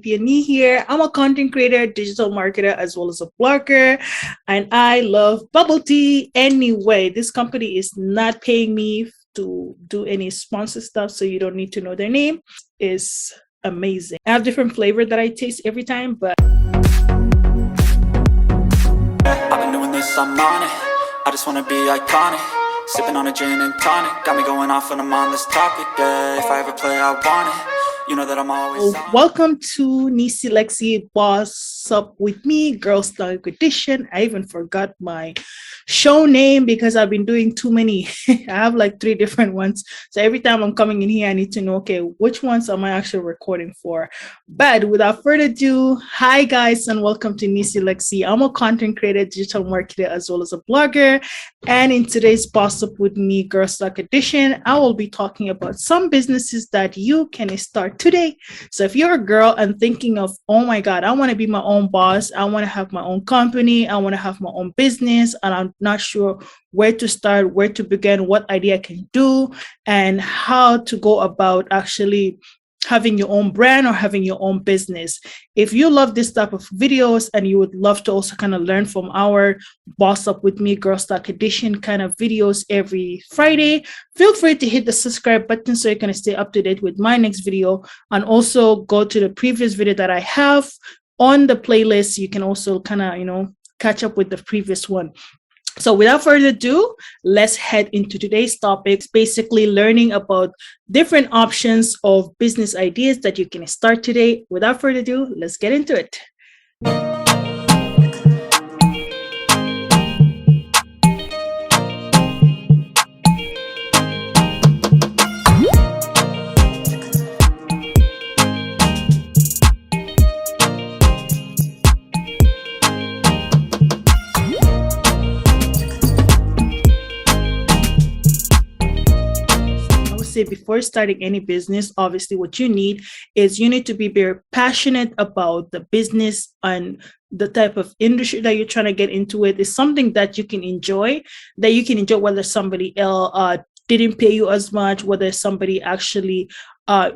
Peony here. I'm a content creator, digital marketer, as well as a blogger, and I love bubble tea. Anyway, this company is not paying me to do any sponsor stuff, so you don't need to know their name. Is amazing. I have different flavor that I taste every time, but I've been doing this, I'm on it. I just wanna be iconic. Sipping on a gin and tonic. Got me going off when I'm on this topic, yeah. If I ever play, I want it. You know that I'm always on. Welcome to Neecee Lexy, Boss Up With Me, Girls Talk Edition. I even forgot my show name because I've been doing too many. I have like 3 different ones. So every time I'm coming in here, I need to know, okay, which ones am I actually recording for? But without further ado, hi guys, and welcome to Neecee Lexy. I'm a content creator, digital marketer, as well as a blogger. And in today's Boss Up With Me, Girls Talk Edition, I will be talking about some businesses that you can start today. So if you're a girl and thinking of, oh my God, I want to be my own boss, I want to have my own company, I want to have my own business, and I'm not sure where to start, where to begin, what idea I can do, and how to go about actually having your own brand or having your own business. If you love this type of videos and you would love to also kind of learn from our Boss Up With Me Girl Talk Edition kind of videos every Friday, feel free to hit the subscribe button so you can stay up to date with my next video, and also go to the previous video that I have on the playlist. You can also kind of, catch up with the previous one. So without further ado, let's head into today's topics, basically learning about different options of business ideas that you can start today. Without further ado, let's get into it. Before starting any business, obviously what you need to be very passionate about the business and the type of industry that you're trying to get into. It is something that you can enjoy, whether somebody else didn't pay you as much, whether somebody actually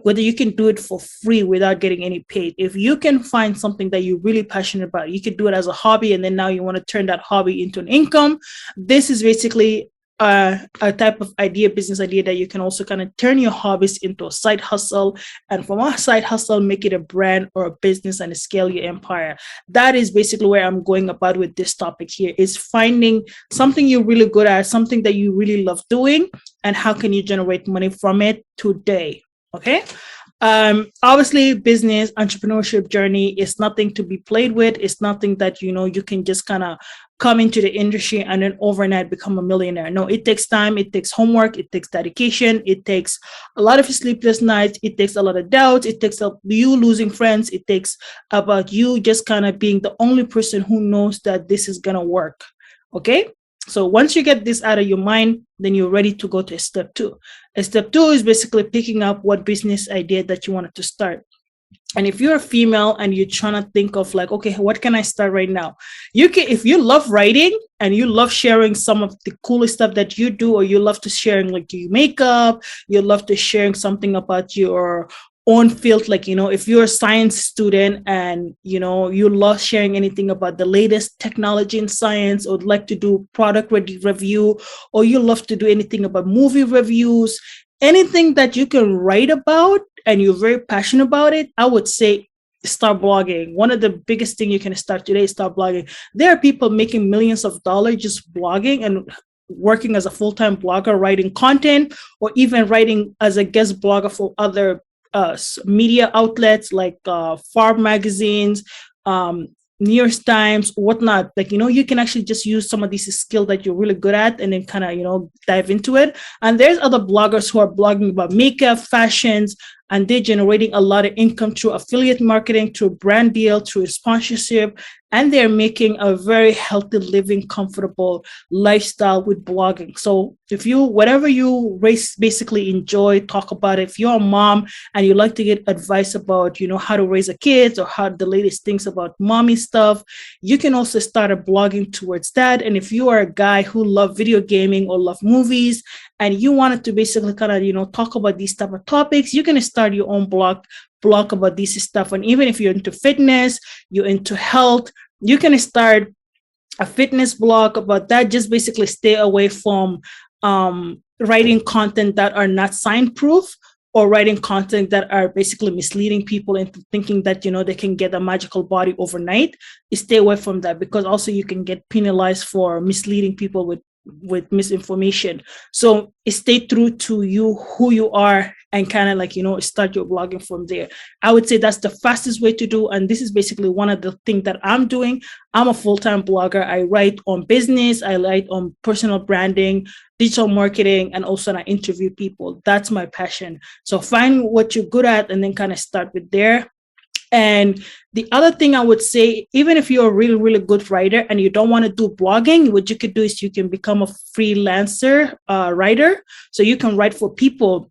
whether you can do it for free without getting any paid. If you can find something that you're really passionate about, you could do it as a hobby, and then now you want to turn that hobby into an income. This is basically a type of business idea that you can also kind of turn your hobbies into a side hustle, and from a side hustle, make it a brand or a business and scale your empire. That is basically where I'm going about with this topic here, is finding something you're really good at, something that you really love doing, and how can you generate money from it today. Okay. Obviously, business entrepreneurship journey is nothing to be played with. It's nothing that you can just kind of come into the industry and then overnight become a millionaire. No, it takes time, it takes homework, it takes dedication, it takes a lot of sleepless nights, it takes a lot of doubts, it takes you losing friends, it takes about you just kind of being the only person who knows that this is gonna work. Okay. So once you get this out of your mind, then you're ready to go to step 2. Step 2 is basically picking up what business idea that you wanted to start. And if you're a female and you're trying to think of like, okay, what can I start right now? You can, if you love writing and you love sharing some of the coolest stuff that you do, or you love to sharing like your makeup, you love to sharing something about your own field, like if you're a science student and you love sharing anything about the latest technology in science, or would like to do product review, or you love to do anything about movie reviews, anything that you can write about and you're very passionate about it, I would say start blogging. One of the biggest things you can start today is start blogging. There are people making millions of dollars just blogging and working as a full-time blogger, writing content, or even writing as a guest blogger for other media outlets like farm magazines, New York Times, whatnot. Like, you can actually just use some of these skills that you're really good at and then kind of, dive into it. And there's other bloggers who are blogging about makeup, fashions, and they're generating a lot of income through affiliate marketing, through brand deal, through sponsorship, and they're making a very healthy living, comfortable lifestyle with blogging. So if whatever you basically enjoy, talk about it. If you're a mom and you like to get advice about, how to raise a kid, or how the latest things about mommy stuff, you can also start a blogging towards that. And if you are a guy who love video gaming or love movies, and you wanted to basically kind of, talk about these type of topics, you can start your own blog blog about this stuff. And even if you're into fitness, you're into health, you can start a fitness blog about that. Just basically stay away from writing content that are not sign proof, or writing content that are basically misleading people into thinking that, you know, they can get a magical body overnight. Stay away from that, because also you can get penalized for misleading people with misinformation. So stay true to you, who you are, and kind of like, you know, start your blogging from there. I would say that's the fastest way to do. And this is basically one of the things that I'm doing. I'm a full-time blogger. I write on business, I write on personal branding, digital marketing, and also I interview people. That's my passion. So find what you're good at and then kind of start with there. And the other thing I would say, even if you're a really, really good writer and you don't want to do blogging, what you could do is you can become a freelancer writer. So you can write for people.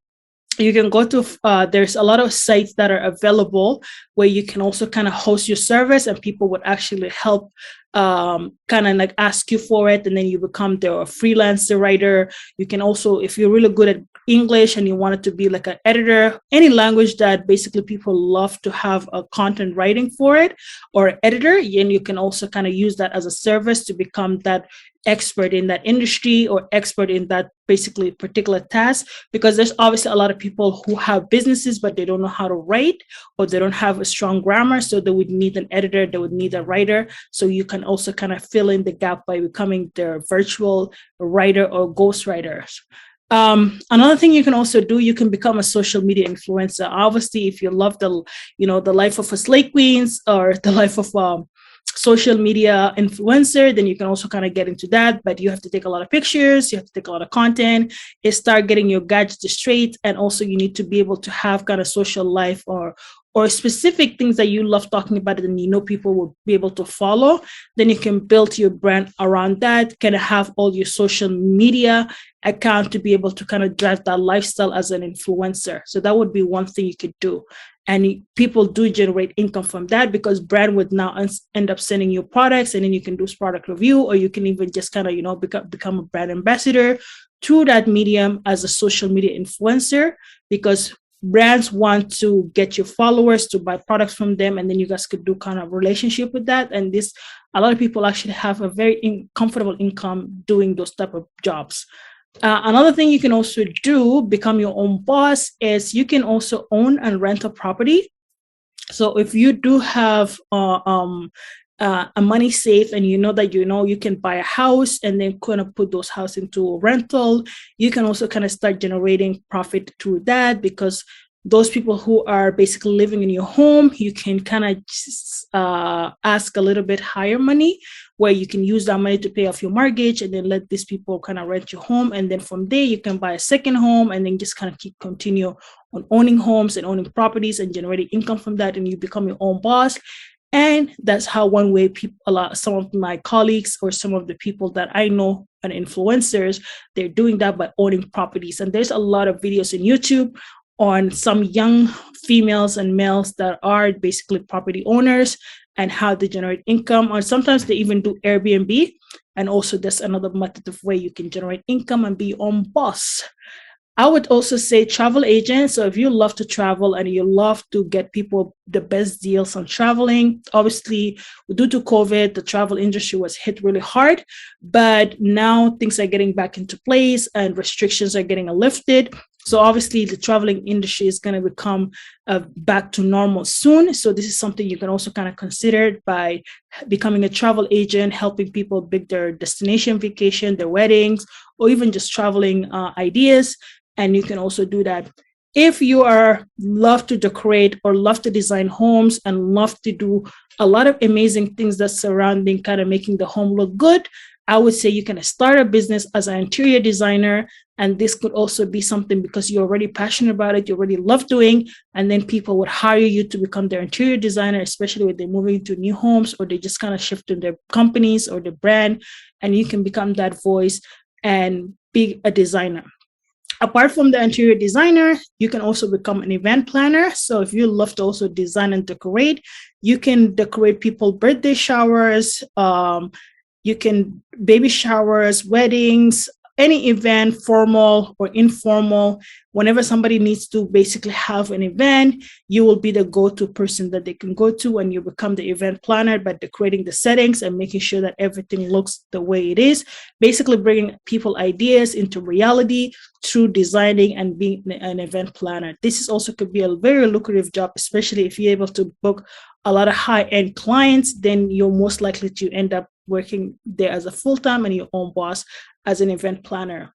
You can go to, there's a lot of sites that are available where you can also kind of host your service, and people would actually help kind of like ask you for it. And then you become their freelancer writer. You can also, if you're really good at English and you want it to be like an editor, any language that basically people love to have a content writing for it, or editor, and you can also kind of use that as a service to become that expert in that industry or expert in that basically particular task. Because there's obviously a lot of people who have businesses but they don't know how to write, or they don't have a strong grammar, so they would need an editor, they would need a writer. So you can also kind of fill in the gap by becoming their virtual writer or ghostwriters. Another thing you can also do, you can become a social media influencer. Obviously, if you love the, you know, the life of a slay queens or the life of social media influencer, then you can also kind of get into that. But you have to take a lot of pictures, you have to take a lot of content, start getting your gadgets straight, and also you need to be able to have kind of social life or specific things that you love talking about, and you know people will be able to follow. Then you can build your brand around that, kind of have all your social media account to be able to kind of drive that lifestyle as an influencer. So that would be one thing you could do. And people do generate income from that, because brand would now end up sending you products, and then you can do product review, or you can even just kind of, you know, become a brand ambassador through that medium as a social media influencer, because brands want to get your followers to buy products from them, and then you guys could do kind of relationship with that. And this, a lot of people actually have a very comfortable income doing those type of jobs. Another thing you can also do, become your own boss, is you can also own and rent a property. So if you do have a money safe, and you know that, you know, you can buy a house and then kind of put those house into a rental, you can also kind of start generating profit through that, because those people who are basically living in your home, you can kind of ask a little bit higher money, where you can use that money to pay off your mortgage, and then let these people kind of rent your home. And then from there, you can buy a second home, and then just kind of continue on owning homes and owning properties and generating income from that, and you become your own boss. And that's how one way some of my colleagues or some of the people that I know and influencers, they're doing that by owning properties. And there's a lot of videos on YouTube on some young females and males that are basically property owners and how they generate income. Or sometimes they even do Airbnb. And also there's another method of way you can generate income and be your own boss. I would also say travel agent. So if you love to travel and you love to get people the best deals on traveling, obviously due to COVID, the travel industry was hit really hard, but now things are getting back into place and restrictions are getting lifted. So obviously the traveling industry is going to become back to normal soon. So this is something you can also kind of consider by becoming a travel agent, helping people book their destination vacation, their weddings, or even just traveling ideas. And you can also do that. If you love to decorate or love to design homes and love to do a lot of amazing things that's surrounding kind of making the home look good, I would say you can start a business as an interior designer. And this could also be something because you're already passionate about it, you already love doing, and then people would hire you to become their interior designer, especially when they're moving into new homes or they just kind of shift to their companies or the brand, and you can become that voice and be a designer. Apart from the interior designer, you can also become an event planner. So if you love to also design and decorate, you can decorate people's birthday showers, you can baby showers, weddings, any event, formal or informal, whenever somebody needs to basically have an event, you will be the go-to person that they can go to, and you become the event planner by decorating the settings and making sure that everything looks the way it is, basically bringing people ideas into reality through designing and being an event planner. This is also could be a very lucrative job, especially if you're able to book a lot of high-end clients. Then you're most likely to end up working there as a full-time and your own boss as an event planner.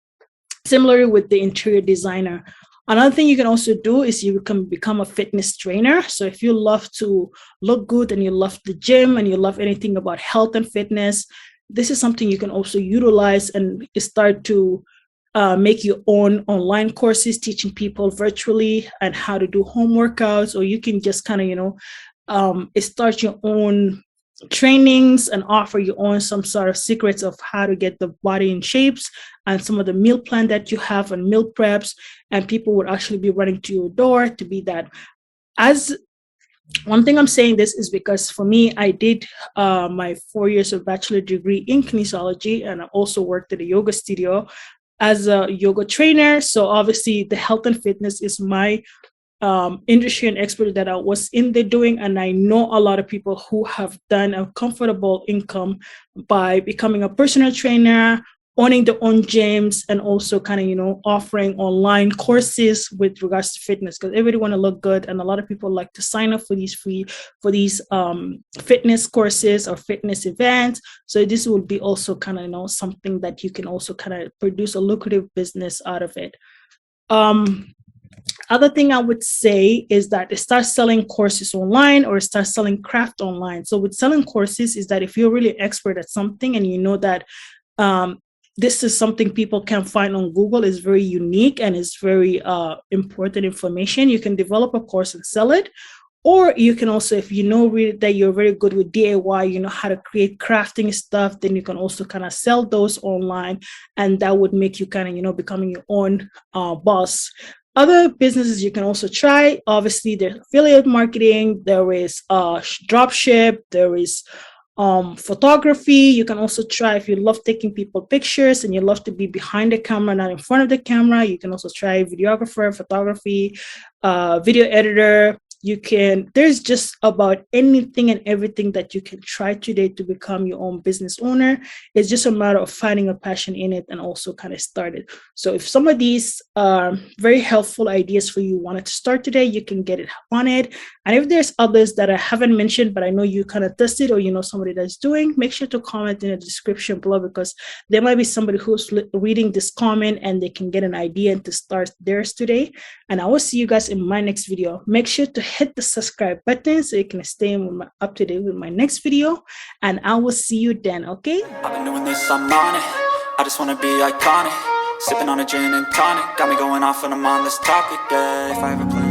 Similarly with the interior designer. Another thing you can also do is you can become a fitness trainer. So if you love to look good and you love the gym and you love anything about health and fitness, this is something you can also utilize and start to make your own online courses teaching people virtually and how to do home workouts, or you can just kind of, start your own trainings and offer your own some sort of secrets of how to get the body in shapes and some of the meal plan that you have and meal preps, and people would actually be running to your door to be that. As one thing I'm saying this is because for me, I did my 4 years of bachelor degree in kinesiology, and I also worked at a yoga studio as a yoga trainer. So obviously the health and fitness is my industry and expert that I was in there doing. And I know a lot of people who have done a comfortable income by becoming a personal trainer, owning their own gyms, and also kind of, offering online courses with regards to fitness, because everybody want to look good. And a lot of people like to sign up for these fitness courses or fitness events. So this will be also kind of, something that you can also kind of produce a lucrative business out of it. Other thing I would say is that start selling courses online or start selling craft online. So with selling courses is that if you're really expert at something and you know that this is something people can find on Google, is very unique and is very important information, you can develop a course and sell it. Or you can also, if you know really that you're very good with DIY, you know how to create crafting stuff, then you can also kind of sell those online, and that would make you kind of, becoming your own boss. Other businesses you can also try, obviously there's affiliate marketing, there is drop ship, there is photography. You can also try, if you love taking people pictures and you love to be behind the camera, not in front of the camera, you can also try videographer, photography, video editor. There's just about anything and everything that you can try today to become your own business owner. It's just a matter of finding a passion in it and also kind of start it. So if some of these very helpful ideas for you wanted to start today, you can get it on it. And if there's others that I haven't mentioned, but I know you kind of tested or you know somebody that's doing, make sure to comment in the description below, because there might be somebody who's reading this comment and they can get an idea and to start theirs today. And I will see you guys in my next video. Make sure to hit the subscribe button so you can stay up to date with my next video, and I will see you then. Okay, I've been doing this, I'm on it. I just wanna be iconic. Sipping on a gin and tonic, got me going off when I'm on this topic, yeah. If I ever play